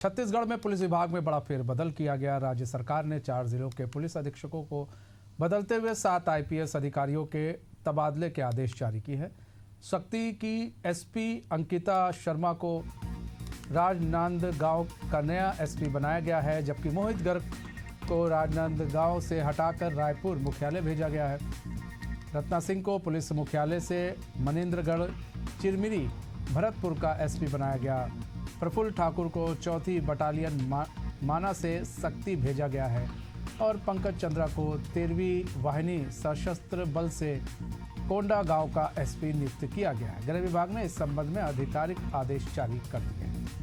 छत्तीसगढ़ में पुलिस विभाग में बड़ा फेरबदल किया गया। राज्य सरकार ने 4 जिलों के पुलिस अधीक्षकों को बदलते हुए 7 आईपीएस अधिकारियों के तबादले के आदेश जारी किए हैं। शक्ति की एसपी अंकिता शर्मा को राजनांदगांव का नया एसपी बनाया गया है, जबकि मोहित गर्ग को राजनांदगांव से हटाकर रायपुर मुख्यालय भेजा गया है। रत्ना सिंह को पुलिस मुख्यालय से मनेन्द्रगढ़ चिरमिरी भरतपुर का एसपी बनाया गया। प्रफुल्ल ठाकुर को 4वीं बटालियन माना से शक्ति भेजा गया है और पंकज चंद्रा को 13वीं वाहिनी सशस्त्र बल से कोंडा गांव का एसपी नियुक्त किया गया है। गृह विभाग ने इस संबंध में आधिकारिक आदेश जारी कर दिए हैं।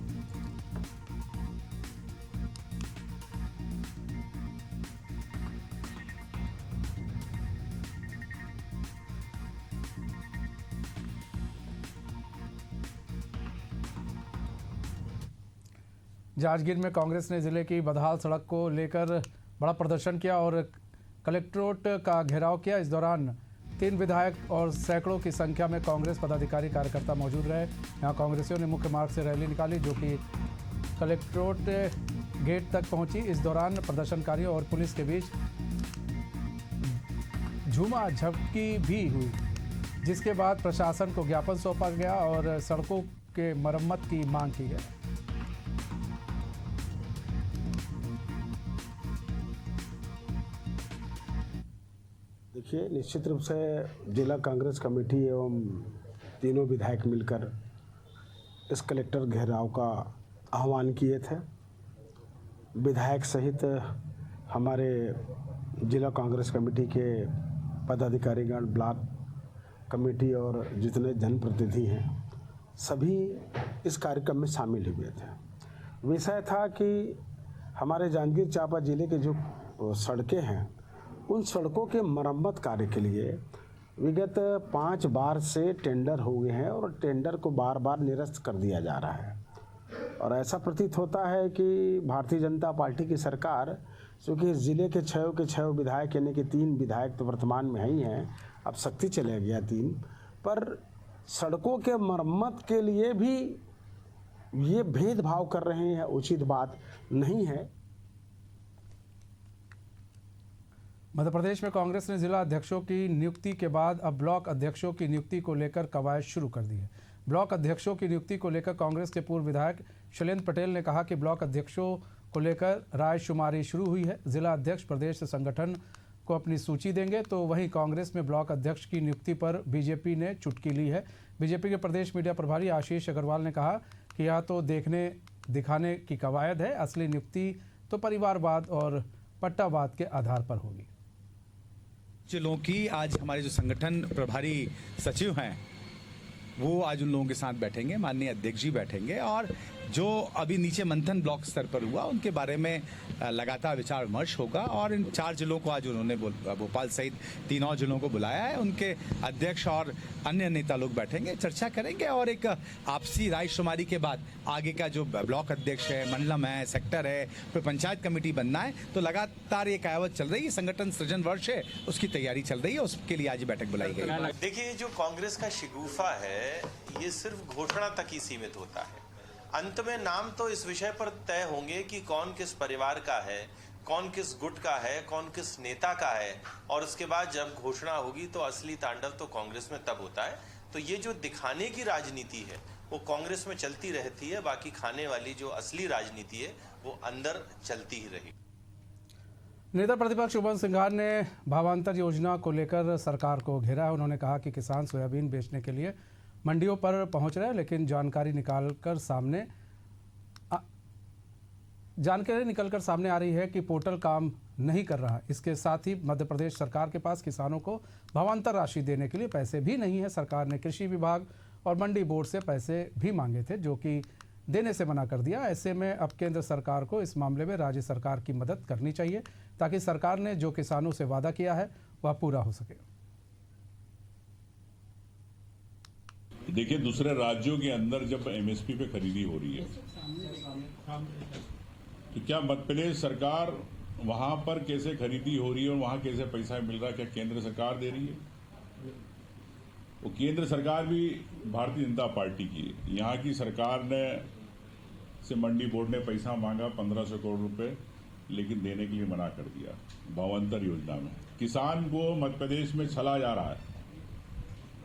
जांजगीर में कांग्रेस ने जिले की बदहाल सड़क को लेकर बड़ा प्रदर्शन किया और कलेक्ट्रेट का घेराव किया। इस दौरान 3 विधायक और सैकड़ों की संख्या में कांग्रेस पदाधिकारी कार्यकर्ता मौजूद रहे। यहां कांग्रेसियों ने मुख्य मार्ग से रैली निकाली, जो कि कलेक्ट्रेट गेट तक पहुंची। इस दौरान प्रदर्शनकारियों और पुलिस के बीच झूमा झपकी भी हुई, जिसके बाद प्रशासन को ज्ञापन सौंपा गया और सड़कों के मरम्मत की मांग की गई। देखिए, निश्चित रूप से जिला कांग्रेस कमेटी एवं तीनों विधायक मिलकर इस कलेक्टर घेराव का आह्वान किए थे। विधायक सहित हमारे जिला कांग्रेस कमेटी के पदाधिकारीगण, ब्लॉक कमेटी और जितने जनप्रतिनिधि हैं, सभी इस कार्यक्रम में शामिल हुए थे। विषय था कि हमारे जांजगीर चांपा जिले के जो सड़कें हैं, उन सड़कों के मरम्मत कार्य के लिए विगत 5 बार से टेंडर हो गए हैं और टेंडर को बार बार निरस्त कर दिया जा रहा है। और ऐसा प्रतीत होता है कि भारतीय जनता पार्टी की सरकार, चूँकि इस जिले के 6 विधायक यानी कि 3 विधायक तो वर्तमान में ही हैं, अब शक्ति चले गया 3, पर सड़कों के मरम्मत के लिए भी ये भेदभाव कर रहे हैं, उचित बात नहीं है। मध्य प्रदेश में कांग्रेस ने जिला अध्यक्षों की नियुक्ति के बाद अब ब्लॉक अध्यक्षों की नियुक्ति को लेकर कवायद शुरू कर दी है। ब्लॉक अध्यक्षों की नियुक्ति को लेकर कांग्रेस के पूर्व विधायक शैलेंद्र पटेल ने कहा कि ब्लॉक अध्यक्षों को लेकर रायशुमारी शुरू हुई है। जिला अध्यक्ष प्रदेश संगठन को अपनी सूची देंगे, तो वहीं कांग्रेस में ब्लॉक अध्यक्ष की नियुक्ति पर बीजेपी ने चुटकी ली है। बीजेपी के प्रदेश मीडिया प्रभारी आशीष अग्रवाल ने कहा कि यह तो देखने दिखाने की कवायद है, असली नियुक्ति तो परिवारवाद और पट्टावाद के आधार पर होगी। जिलों की आज हमारे जो संगठन प्रभारी सचिव हैं, वो आज उन लोगों के साथ बैठेंगे, माननीय अध्यक्ष जी बैठेंगे और जो अभी नीचे मंथन ब्लॉक स्तर पर हुआ उनके बारे में लगातार विचार विमर्श होगा। और इन 4 जिलों को आज उन्होंने भोपाल सहित 3 और जिलों को बुलाया है। उनके अध्यक्ष और अन्य नेता लोग बैठेंगे, चर्चा करेंगे और एक आपसी रायशुमारी के बाद आगे का जो ब्लॉक अध्यक्ष है, मंडलम है, सेक्टर है, फिर पंचायत कमेटी बनना है, तो लगातार ये कहावत चल रही है। संगठन सृजन वर्ष है, उसकी तैयारी चल रही है, उसके लिए आज बैठक बुलाई गई। देखिए, जो कांग्रेस का शिगुफा है, ये सिर्फ घोषणा तक ही सीमित होता है। अंत में नाम तो इस विषय पर तय होंगे कि कौन किस परिवार का है, कौन किस गुट का है, कौन किस नेता का है, और उसके बाद जब घोषणा होगी तो असली तांडव तो कांग्रेस में तब होता है। तो ये जो दिखाने की राजनीति है वो कांग्रेस में चलती रहती है, बाकी खाने वाली जो असली राजनीति है वो अंदर चलती ही रही। नेता प्रतिपक्ष शुभम सिंघार ने भावांतर योजना को लेकर सरकार को घेरा है। उन्होंने कहा कि किसान सोयाबीन बेचने के लिए मंडियों पर पहुंच रहे हैं, लेकिन जानकारी निकलकर सामने आ रही है कि पोर्टल काम नहीं कर रहा। इसके साथ ही मध्य प्रदेश सरकार के पास किसानों को भावांतर राशि देने के लिए पैसे भी नहीं है। सरकार ने कृषि विभाग और मंडी बोर्ड से पैसे भी मांगे थे, जो कि देने से मना कर दिया। ऐसे में अब केंद्र सरकार को इस मामले में राज्य सरकार की मदद करनी चाहिए, ताकि सरकार ने जो किसानों से वादा किया है वह पूरा हो सके। देखिए, दूसरे राज्यों के अंदर जब एमएसपी पे खरीदी हो रही है, तो क्या मध्य प्रदेश सरकार वहां पर कैसे खरीदी हो रही है और वहां कैसे पैसा मिल रहा है, क्या केंद्र सरकार दे रही है? वो केंद्र सरकार भी भारतीय जनता पार्टी की है। यहाँ की सरकार ने से मंडी बोर्ड ने पैसा मांगा 1500 करोड़ रुपए, लेकिन देने के लिए मना कर दिया भावांतर योजना में। किसान को मध्य प्रदेश में छला जा रहा है।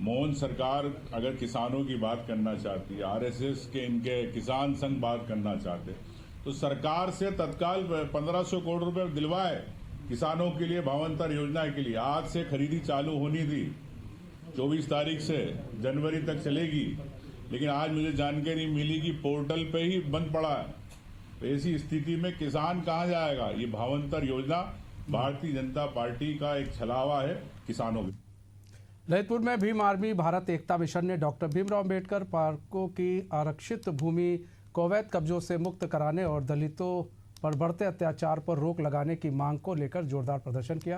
मोहन सरकार अगर किसानों की बात करना चाहती है, आरएसएस के इनके किसान संघ बात करना चाहते, तो सरकार से तत्काल 1500 करोड़ रुपए दिलवाए किसानों के लिए भावांतर योजना के लिए। आज से खरीदी चालू होनी थी, 24 तारीख से जनवरी तक चलेगी, लेकिन आज मुझे जानकारी मिली कि पोर्टल पे ही बंद पड़ा है। तो ऐसी स्थिति में किसान कहां जाएगा? ये भावांतर योजना भारतीय जनता पार्टी का एक छलावा है किसानों के। ललितपुर में भीम आर्मी भारत एकता मिशन ने डॉक्टर भीमराव अंबेडकर पार्कों की आरक्षित भूमि को अवैध कब्जों से मुक्त कराने और दलितों पर बढ़ते अत्याचार पर रोक लगाने की मांग को लेकर जोरदार प्रदर्शन किया।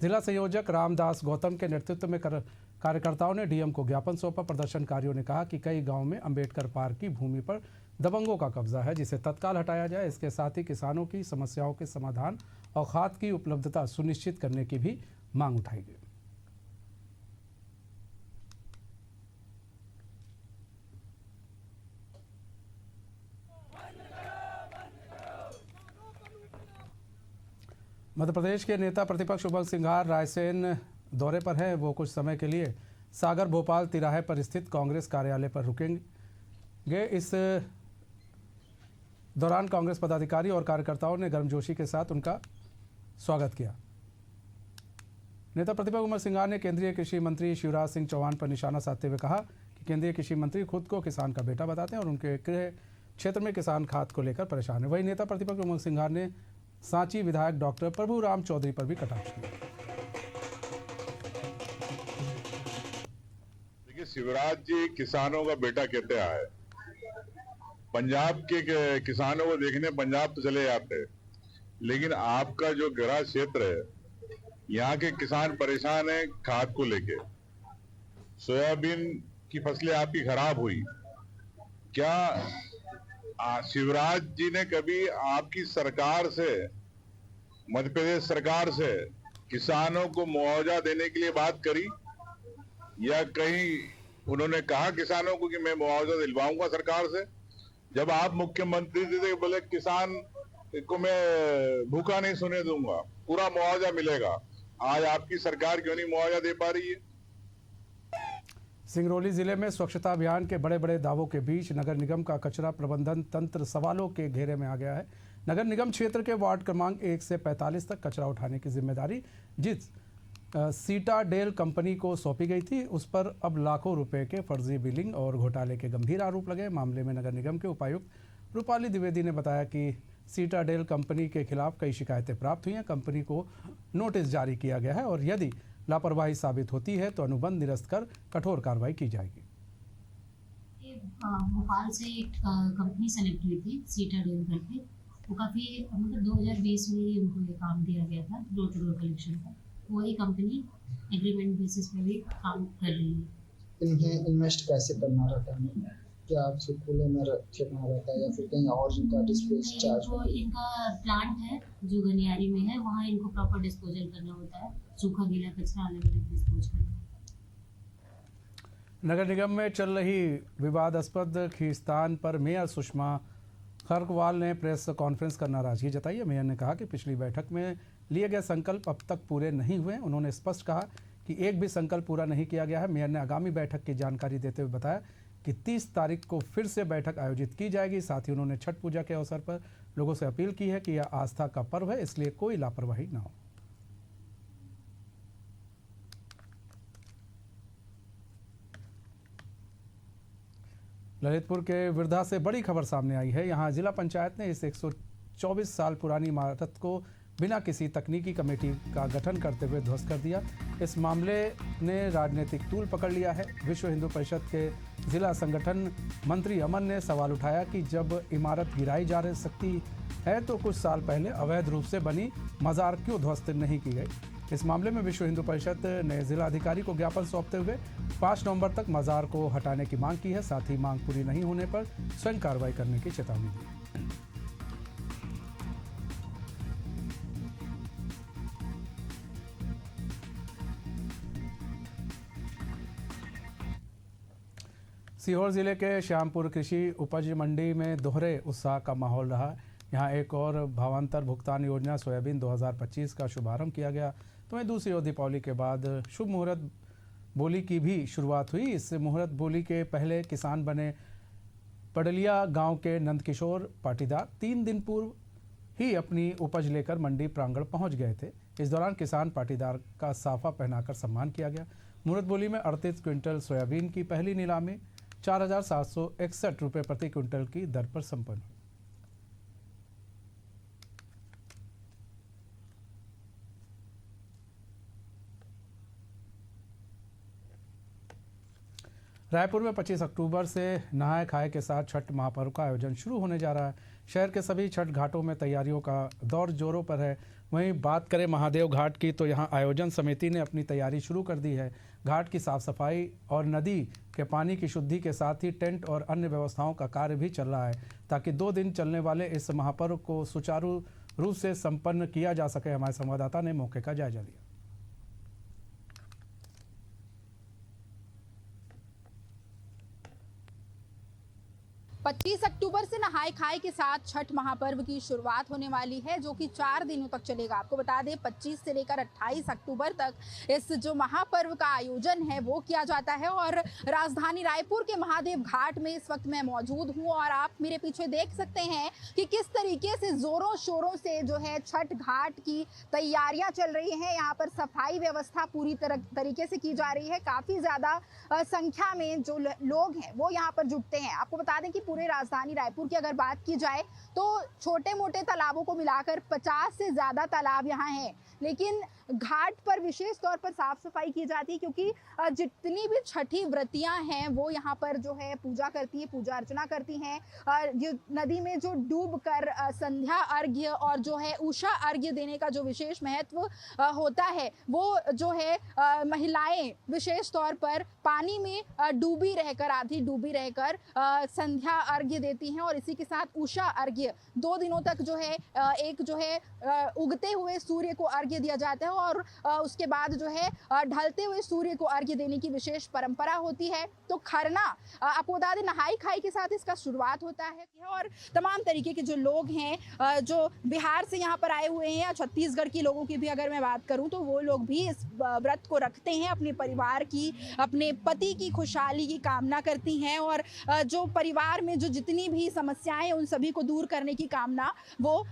जिला संयोजक रामदास गौतम के नेतृत्व में कार्यकर्ताओं ने डीएम को ज्ञापन सौंपा। प्रदर्शनकारियों ने कहा कि कई गांवों में अंबेडकर पार्क की भूमि पर दबंगों का कब्जा है, जिसे तत्काल हटाया जाए। इसके साथ ही किसानों की समस्याओं के समाधान और खाद की उपलब्धता सुनिश्चित करने की भी मांग उठाई गई। मध्य प्रदेश के नेता प्रतिपक्ष उमंग सिंघार रायसेन दौरे पर हैं। वो कुछ समय के लिए सागर भोपाल तिराहे पर स्थित कांग्रेस कार्यालय पर रुकेंगे। इस दौरान कांग्रेस पदाधिकारी और कार्यकर्ताओं ने गर्मजोशी के साथ उनका स्वागत किया। नेता प्रतिपक्ष उमंग सिंघार ने केंद्रीय कृषि मंत्री शिवराज सिंह चौहान पर निशाना साधते हुए कहा कि केंद्रीय कृषि मंत्री खुद को किसान का बेटा बताते हैं और उनके गृह क्षेत्र में किसान खाद को लेकर परेशान है। वहीं नेता प्रतिपक्ष उमंग सिंघार ने सांची विधायक डॉक्टर प्रभुराम चौधरी पर भी कटाक्ष किया। देखिए, शिवराज जी किसानों का बेटा कहते आए। पंजाब के किसानों को देखने पंजाब तो चले जाते, लेकिन आपका जो गृह क्षेत्र है, यहाँ के किसान परेशान हैं खाद को लेके। सोयाबीन की फसलें आपकी खराब हुई। क्या शिवराज जी ने कभी आपकी सरकार से, मध्य प्रदेश सरकार से किसानों को मुआवजा देने के लिए बात करी, या कहीं उन्होंने कहा किसानों को कि मैं मुआवजा दिलवाऊंगा सरकार से? जब आप मुख्यमंत्री थे बोले किसान को मैं भूखा नहीं सोने दूंगा, पूरा मुआवजा मिलेगा। आज आपकी सरकार क्यों नहीं मुआवजा दे पा रही है? सिंगरौली जिले में स्वच्छता अभियान के बड़े बड़े दावों के बीच नगर निगम का कचरा प्रबंधन तंत्र सवालों के घेरे में आ गया है। नगर निगम क्षेत्र के वार्ड क्रमांक 1 से 45 तक कचरा उठाने की जिम्मेदारी जिस सीटाडेल कंपनी को सौंपी गई थी, उस पर अब लाखों रुपए के फर्जी बिलिंग और घोटाले के गंभीर आरोप लगे। मामले में नगर निगम के उपायुक्त रूपाली द्विवेदी ने बताया कि सीटाडेल कंपनी के खिलाफ कई शिकायतें प्राप्त हुई हैं। कंपनी को नोटिस जारी किया गया है और यदि लापरवाही साबित होती है तो अनुबंध निरस्त कर कठोर कार्रवाई की जाएगी। भोपाल से एक कंपनी सेलेक्ट हुई थी सीटाडेल करके। वो काफ़ी मतलब 2020 में ही उनको ये काम दिया गया था डोर टू डोर कलेक्शन का। वही कंपनी एग्रीमेंट बेसिस पे भी काम कर रही है। इन्हें इन्वेस्ट कैसे करना रहता है? क्या आपसे खुले में रखना रहता है या फिर कहीं और इनका डिस्पोज चार्ज? जो इनका प्लांट है जो गनियारी में है, वहाँ इनको प्रॉपर डिस्पोजल करना होता है। सूखा गीला कचरा अलग अलग डिस्पोज करना होता है। नगर निगम में चल रही विवादास्पद खींचतान पर मेयर सुषमा खरकवाल ने प्रेस कॉन्फ्रेंस कर नाराजगी जताई है। मेयर ने कहा कि पिछली बैठक में लिए गए संकल्प अब तक पूरे नहीं हुए। उन्होंने स्पष्ट कहा कि एक भी संकल्प पूरा नहीं किया गया है। मेयर ने आगामी बैठक की जानकारी देते हुए बताया कि 30 तारीख को फिर से बैठक आयोजित की जाएगी। साथ ही उन्होंने छठ पूजा के अवसर पर लोगों से अपील की है कि यह आस्था का पर्व है, इसलिए कोई लापरवाही न हो। ललितपुर के विरधा से बड़ी खबर सामने आई है। यहाँ जिला पंचायत ने इस 124 साल पुरानी इमारत को बिना किसी तकनीकी कमेटी का गठन करते हुए ध्वस्त कर दिया। इस मामले ने राजनीतिक तूल पकड़ लिया है। विश्व हिंदू परिषद के जिला संगठन मंत्री अमन ने सवाल उठाया कि जब इमारत गिराई जा सकती है तो कुछ साल पहले अवैध रूप से बनी मज़ार क्यों ध्वस्त नहीं की गई। इस मामले में विश्व हिंदू परिषद ने जिलाधिकारी को ज्ञापन सौंपते हुए 5 नवंबर तक मज़ार को हटाने की मांग की है। साथ ही मांग पूरी नहीं होने पर स्वयं कार्रवाई करने की चेतावनी दी। सीहोर जिले के श्यामपुर कृषि उपज मंडी में दोहरे उत्साह का माहौल रहा। यहां एक और भावांतर भुगतान योजना सोयाबीन 2025 का शुभारंभ किया गया। तो वहीं दूसरी ओर दीपावली के बाद शुभ मुहूर्त बोली की भी शुरुआत हुई। इस मुहूर्त बोली के पहले किसान बने पडलिया गांव के नंदकिशोर पाटीदार 3 दिन पूर्व ही अपनी उपज लेकर मंडी प्रांगण पहुंच गए थे। इस दौरान किसान पाटीदार का साफा पहनाकर सम्मान किया गया। मुहूर्त बोली में 38 क्विंटल सोयाबीन की पहली नीलामी 4,761 रुपये प्रति क्विंटल की दर पर संपन्न हुई। रायपुर में 25 अक्टूबर से नहाय खाए के साथ छठ महापर्व का आयोजन शुरू होने जा रहा है। शहर के सभी छठ घाटों में तैयारियों का दौर जोरों पर है। वहीं बात करें महादेव घाट की, तो यहां आयोजन समिति ने अपनी तैयारी शुरू कर दी है। घाट की साफ सफाई और नदी के पानी की शुद्धि के साथ ही टेंट और अन्य व्यवस्थाओं का कार्य भी चल रहा है, ताकि 2 दिन चलने वाले इस महापर्व को सुचारू रूप से संपन्न किया जा सके। हमारे संवाददाता ने मौके का जायजा लिया। 25 अक्टूबर से नहाय खाए के साथ छठ महापर्व की शुरुआत होने वाली है, जो कि 4 दिनों तक चलेगा। आपको बता दें 25 से लेकर 28 अक्टूबर तक इस जो महापर्व का आयोजन है वो किया जाता है। और राजधानी रायपुर के महादेव घाट में इस वक्त मैं मौजूद हूं और आप मेरे पीछे देख सकते हैं कि किस तरीके से जोरों शोरों से जो है छठ घाट की तैयारियां चल रही हैं। यहाँ पर सफाई व्यवस्था पूरी तरीके से की जा रही है। काफ़ी ज़्यादा संख्या में जो लोग हैं वो यहाँ पर जुटते हैं। आपको बता दें कि पूरे राजधानी रायपुर की अगर बात की जाए तो छोटे मोटे तालाबों को मिलाकर 50 से ज़्यादा तालाब यहाँ हैं, लेकिन घाट पर विशेष तौर पर साफ सफाई की जाती है, क्योंकि जितनी भी छठी व्रतियां हैं वो यहाँ पर जो है पूजा करती है, पूजा अर्चना करती हैं। ये नदी में जो डूब कर संध्या अर्घ्य और जो है उषा अर्घ्य देने का जो विशेष महत्व होता है, वो जो है महिलाएं विशेष तौर पर पानी में डूबी रहकर, आधी डूबी रहकर संध्या अर्घ्य देती हैं। और इसी के साथ उषा अर्घ्य 2 दिनों तक जो है एक जो है उगते हुए सूर्य को अर्घ्य दिया जाता है और उसके बाद जो है ढलते हुए सूर्य को अर्घ्य देने की विशेष परंपरा होती है। तो खरना आपको बता दें नहाई खाई के साथ इसका शुरुआत होता है। और तमाम तरीके के जो लोग हैं जो बिहार से यहाँ पर आए हुए हैं या छत्तीसगढ़ के लोगों की भी अगर मैं बात करूँ तो वो लोग भी इस व्रत को रखते हैं, अपने परिवार की, अपने पति की खुशहाली की कामना करती हैं और जो परिवार में जो जितनी भी समस्याएं उन सभी को दूर करने की कामना वो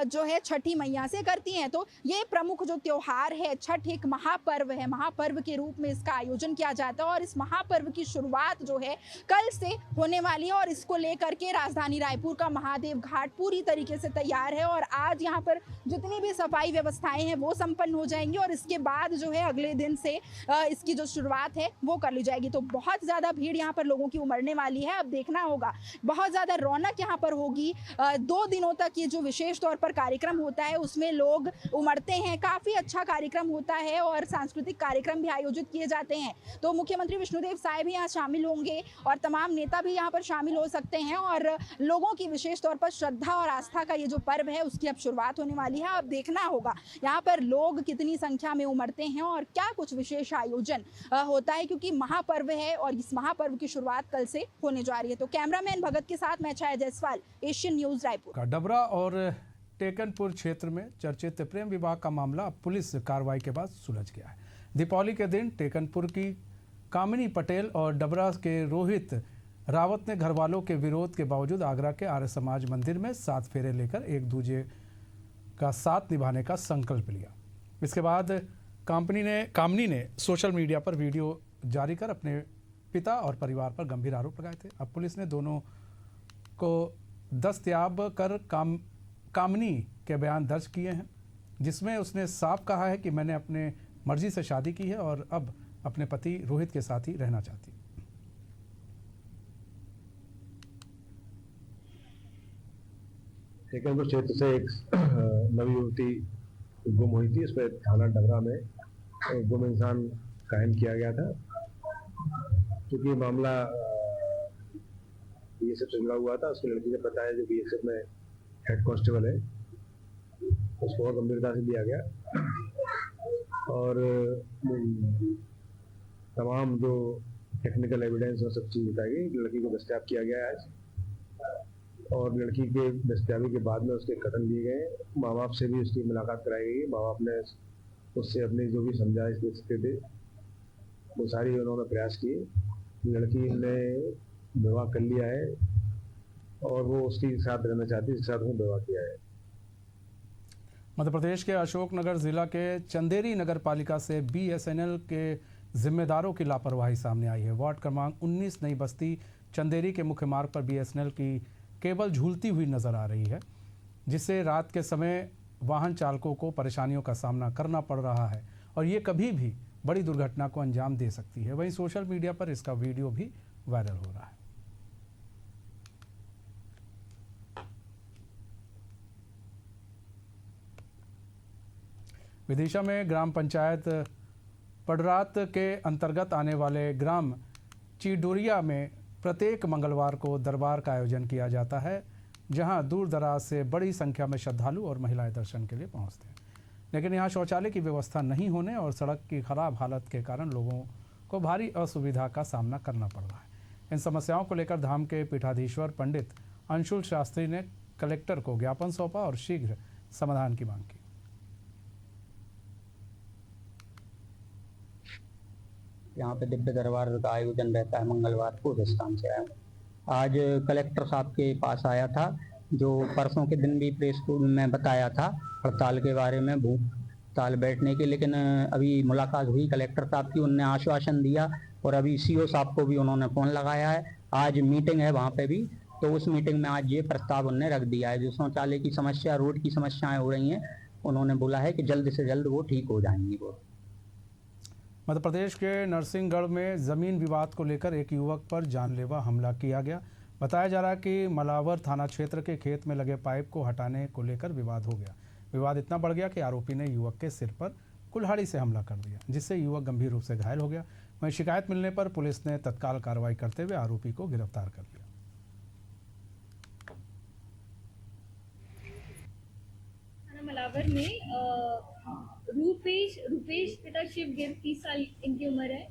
जो है छठी मैया से करती हैं। तो ये प्रमुख जो त्योहार है छठ एक महापर्व है, महापर्व के रूप में इसका आयोजन किया जाता है और इस महापर्व की शुरुआत जो है कल से होने वाली है और इसको लेकर के राजधानी रायपुर का महादेव घाट पूरी तरीके से तैयार है। और आज यहाँ पर जितनी भी सफाई व्यवस्थाएं हैं वो संपन्न हो जाएंगी और इसके बाद जो है अगले दिन से इसकी जो शुरुआत है वो कर ली जाएगी। तो बहुत ज़्यादा भीड़ यहाँ पर लोगों की उमड़ने वाली है। अब देखना होगा, बहुत ज़्यादा रौनक यहाँ पर होगी। 2 दिनों तक ये जो विशेष तौर पर कार्यक्रम होता है उसमें लोग उमड़ते हैं, काफ़ी अच्छा कार्यक्रम होता है और सांस्कृतिक कार्यक्रम भी आयोजित किए जाते हैं। तो मुख्यमंत्री विष्णुदेव साय भी यहाँ शामिल होंगे और तमाम नेता भी यहाँ पर शामिल हो सकते हैं और लोगों की विशेष तौर पर श्रद्धा और आस्था का ये जो पर्व है उसकी अब शुरुआत होने वाली है। अब देखना होगा यहाँ पर लोग कितनी संख्या में उमड़ते हैं और क्या कुछ विशेष आयोजन होता है, क्योंकि महापर्व है और इस महापर्व की शुरुआत कल से होने जा रही है। तो कैमरामैन भगत के साथ मैं छाया जायसवाल, एशियन न्यूज रायपुर। डबरा और टेकनपुर क्षेत्र में चर्चित प्रेम विवाह का मामला अब पुलिस कार्रवाई के बाद सुलझ गया है। दीपावली के दिन टेकनपुर की कामिनी पटेल और डबरा के रोहित रावत ने घरवालों के विरोध के बावजूद आगरा के आर्य समाज मंदिर में 7 फेरे लेकर एक दूजे का साथ निभाने का संकल्प लिया। इसके बाद कामनी ने सोशल मीडिया पर वीडियो जारी कर अपने पिता और परिवार पर गंभीर आरोप लगाए थे। अब पुलिस ने दोनों को दस्तयाब कर कामनी के बयान दर्ज किए हैं, जिसमें उसने साफ कहा है कि मैंने अपने मर्जी से शादी की है और अब अपने पति रोहित के साथ ही रहना चाहती हूँ। टेकनपुर क्षेत्र से एक नवयुवती गुम हुई थी। इस पर थाना डबरा में गुम इंसान कायम किया गया था। क्योंकि मामला बीएसएफ से जुड़ा हुआ था, उसकी लड़की ने बताया जो बीएसएफ में हेड कांस्टेबल है उसको और गंभीरता से लिया गया और तमाम जो टेक्निकल एविडेंस और सब चीज़ बताई गई। लड़की को दस्तयाब किया गया है आज, और लड़की के दस्तयाबी के बाद में उसके कथन लिए गए। माँ बाप से भी उसकी मुलाकात कराई गई। माँ बाप ने उससे अपनी जो भी समझाइश दे सकते थे वो सारी उन्होंने प्रयास किए। लड़की ने विवाह कर लिया है और वो उसके साथ रहना चाहती है, जिसके साथ उसने विवाह किया है। मध्य प्रदेश के अशोकनगर जिला के चंदेरी नगर पालिका से BSNL के जिम्मेदारों की लापरवाही सामने आई है। वार्ड क्रमांक 19 नई बस्ती चंदेरी के मुख्य मार्ग पर BSNL की केबल झूलती हुई नजर आ रही है, जिससे रात के समय वाहन चालकों को परेशानियों का सामना करना पड़ रहा है और ये कभी भी बड़ी दुर्घटना को अंजाम दे सकती है। वहीं सोशल मीडिया पर इसका वीडियो भी वायरल हो रहा है। विदिशा में ग्राम पंचायत पडरात के अंतर्गत आने वाले ग्राम चिडोरिया में प्रत्येक मंगलवार को दरबार का आयोजन किया जाता है, जहां दूर दराज से बड़ी संख्या में श्रद्धालु और महिलाएं दर्शन के लिए पहुंचते हैं। लेकिन यहां शौचालय की व्यवस्था नहीं होने और सड़क की खराब हालत के कारण लोगों को भारी असुविधा का सामना करना पड़ रहा है। इन समस्याओं को लेकर धाम के पीठाधीश्वर पंडित अंशुल शास्त्री ने कलेक्टर को ज्ञापन सौंपा और शीघ्र समाधान की मांग की। यहाँ पे दिव्य दरबार का आयोजन रहता है मंगलवार को। राजस्थान से आया हूँ। आज कलेक्टर साहब के पास आया था, जो परसों के दिन भी प्रेस को में बताया था हड़ताल के बारे में, भूख हड़ताल बैठने के। लेकिन अभी मुलाकात हुई कलेक्टर साहब की, उनने आश्वासन दिया और अभी CO साहब को भी उन्होंने फ़ोन लगाया है। आज मीटिंग है वहाँ पे भी, तो उस मीटिंग में आज ये प्रस्ताव उन्होंने रख दिया है। जो शौचालय की समस्या, रोड की समस्याएँ हो रही हैं, उन्होंने बोला है कि जल्द से जल्द वो ठीक हो जाएंगी। वो मध्य प्रदेश के नरसिंहगढ़ में ज़मीन विवाद को लेकर एक युवक पर जानलेवा हमला किया गया। बताया जा रहा है कि मलावर थाना क्षेत्र के खेत में लगे पाइप को हटाने को लेकर विवाद हो गया। विवाद इतना बढ़ गया कि आरोपी ने युवक के सिर पर कुल्हाड़ी से हमला कर दिया, जिससे युवक गंभीर रूप से घायल हो गया। वहीं शिकायत मिलने पर पुलिस ने तत्काल कार्रवाई करते हुए आरोपी को गिरफ्तार कर लिया। मलावर में रूपेश पिता शिव गिर 30 साल इनकी उम्र है।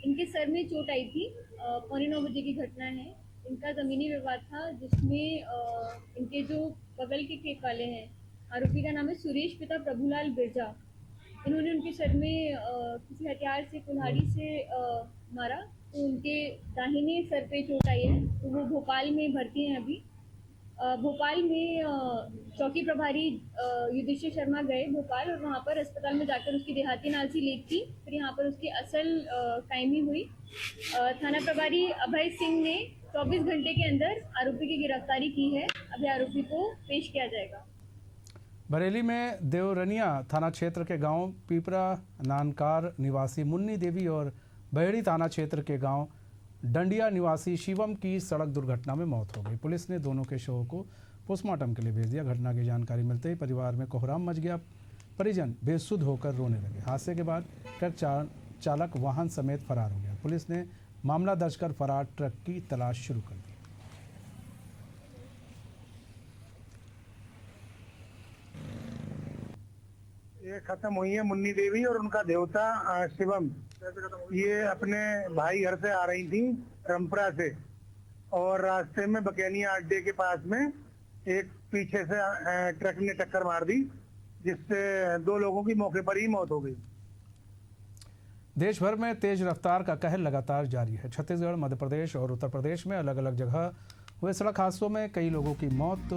इनके सर में चोट आई थी। 9:15 बजे की घटना है। इनका ज़मीनी विवाद था, जिसमें इनके जो बगल के खेत वाले हैं, आरोपी का नाम है सुरेश पिता प्रभुलाल बिरजा। इन्होंने उनके सर में किसी हथियार से, कुल्हाड़ी से मारा, तो उनके दाहिने सर पे चोट आई है। तो वो भोपाल में भर्ती हैं अभी। भोपाल में चौकी प्रभारी युधिष्ठिर शर्मा गए भोपाल, और वहाँ पर अस्पताल में जाकर उसकी देहाती नाल सी लीक थी। फिर यहाँ पर उसकी असल कायमी हुई। थाना प्रभारी अभय सिंह ने 24 घंटे के अंदर आरोपी की गिरफ्तारी की है। अभी आरोपी को पेश किया जाएगा। बरेली में देवरनिया थाना क्षेत्र के गांव पीपरा नानकार निवासी मुन्नी देवी और बहेड़ी थाना क्षेत्र के गांव डंडिया निवासी शिवम की सड़क दुर्घटना में मौत हो गई। पुलिस ने दोनों के शव को पोस्टमार्टम के लिए भेज दिया। घटना की जानकारी मिलते ही परिवार में कोहराम मच गया। परिजन बेसुध होकर रोने लगे। हादसे के बाद ट्रक चालक वाहन समेत फरार हो गया। पुलिस ने मामला दर्ज कर फरार ट्रक की तलाश शुरू कर दी। ये खत्म हुई है मुन्नी देवी और उनका देवता शिवम। ये अपने भाई घर से आ रही थी रमपुरा से, और रास्ते में बकेनिया अड्डे के पास में एक पीछे से ट्रक ने टक्कर मार दी, जिससे 2 लोगों की मौके पर ही मौत हो गई। देश भर में तेज रफ्तार का कहर लगातार जारी है। छत्तीसगढ़, मध्य प्रदेश और उत्तर प्रदेश में अलग अलग जगह हुए सड़क हादसों में कई लोगों की मौत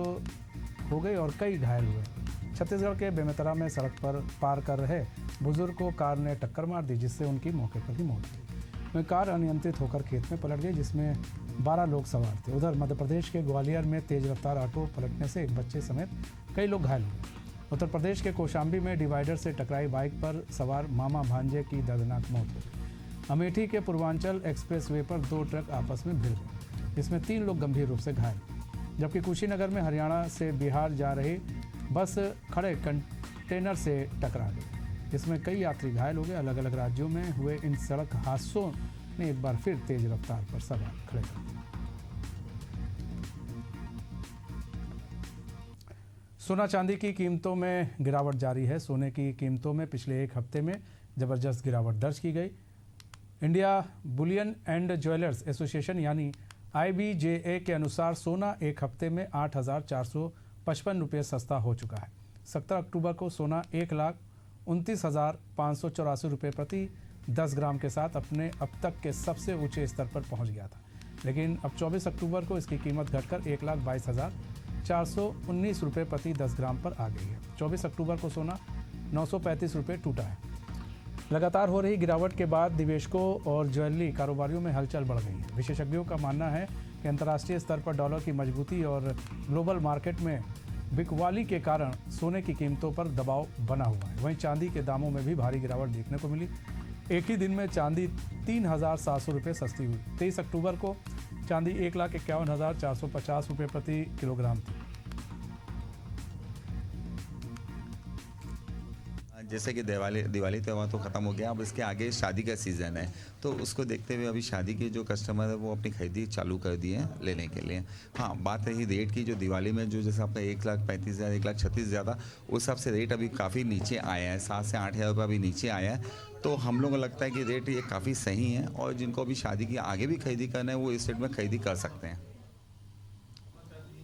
हो गई और कई घायल हुए। छत्तीसगढ़ के बेमेतरा में सड़क पर पार कर रहे बुजुर्ग को कार ने टक्कर मार दी, जिससे उनकी मौके पर ही मौत हुई। वहीं कार अनियंत्रित होकर खेत में पलट गई, जिसमें 12 लोग सवार थे। उधर मध्य प्रदेश के ग्वालियर में तेज रफ्तार ऑटो पलटने से एक बच्चे समेत कई लोग घायल हुए। उत्तर प्रदेश के कौशाम्बी में डिवाइडर से टकराई बाइक पर सवार मामा भांजे की दर्दनाक मौत हो गई। अमेठी के पूर्वांचल एक्सप्रेसवे पर 2 ट्रक आपस में भिड़ गए, जिसमें 3 लोग गंभीर रूप से घायल, जबकि कुशीनगर में हरियाणा से बिहार जा रही बस खड़े कंटेनर से टकरा गई, जिसमें कई यात्री घायल हो गए। अलग अलग राज्यों में हुए इन सड़क हादसों ने एक बार फिर तेज रफ्तार पर सवार खड़े कर दिए। सोना चांदी की कीमतों में गिरावट जारी है। सोने की कीमतों में पिछले एक हफ्ते में जबरदस्त गिरावट दर्ज की गई। India Boolean and jewellers association यानी IBJA के अनुसार सोना एक हफ्ते में 8,455 रुपये सस्ता हो चुका है। 17 अक्टूबर को सोना 1,29,584 रुपये प्रति 10 ग्राम के साथ अपने अब तक के सबसे ऊंचे स्तर पर पहुंच गया था, लेकिन अब 24 अक्टूबर को इसकी कीमत घटकर 1,22,419 रुपये प्रति 10 ग्राम पर आ गई है। 24 अक्टूबर को सोना 935 रुपये टूटा है। लगातार हो रही गिरावट के बाद निवेशकों और ज्वेलरी कारोबारियों में हलचल बढ़ गई है। विशेषज्ञों का मानना है कि अंतर्राष्ट्रीय स्तर पर डॉलर की मजबूती और ग्लोबल मार्केट में बिकवाली के कारण सोने की कीमतों पर दबाव बना हुआ है। वहीं चांदी के दामों में भी भारी गिरावट देखने को मिली। एक ही दिन में चांदी 3,700 रुपये सस्ती हुई। 23 अक्टूबर को चांदी 1,51,450 रुपये प्रति किलोग्राम थी। जैसे कि दिवाली त्यौहार तो ख़त्म हो गया, अब इसके आगे शादी का सीज़न है, तो उसको देखते हुए अभी शादी के जो कस्टमर है वो अपनी खरीदी चालू कर दिए हैं लेने के लिए। हाँ, बात रही रेट की, जो दिवाली में जो जैसे आपका 1,35,000 1,36,000 उस हिसाब से रेट अभी काफ़ी नीचे आया है, 7 से 8,000 रुपये अभी नीचे आया है। तो हम लोगों को लगता है कि रेट ये काफ़ी सही है और जिनको अभी शादी की आगे भी खरीदी करना है वो इस रेट में खरीदी कर सकते हैं।